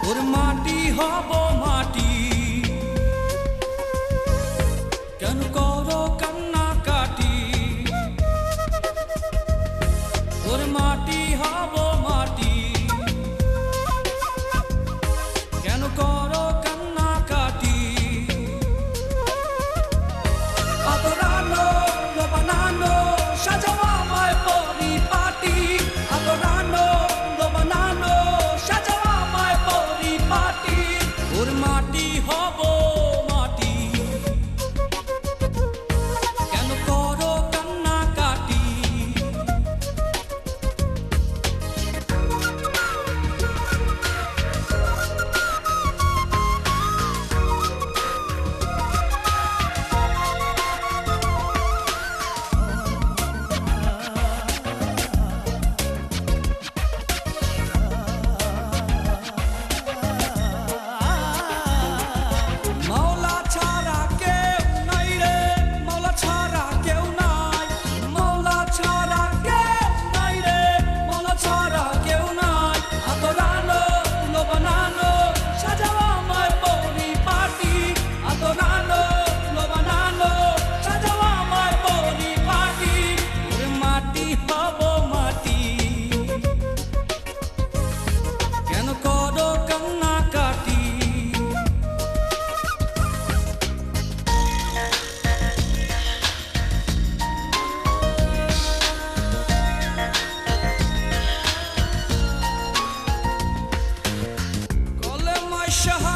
ওর মাটি হব মাটি, কেন করো কান্না কাটি? ওর মাটি হব মাটি, কেন করো কান্না কাটি? আদরানো বানানো সাজাও আমায় পরিপাটি, আদরানো বানানো সাজাও আমায় পরিপাটি। ওর মাটি হব মাটি, কেন করো কান্না কাটি? মাওলা ছাড়া কেউ নাই রে, মাওলা ছাড়া কেউ নাই, মাওলা ছাড়া কেউ নাই রে, মাওলা ছাড়া কেউ নাই। আদরানো বানানো সাজাও আমায় পরিপাটি, আদরানো বানানো সাজাও আমায় পরিপাটি। ওরে মাটি হব মাটি, কেন করো কান্না কাটি? কলেমায় শাহাদাত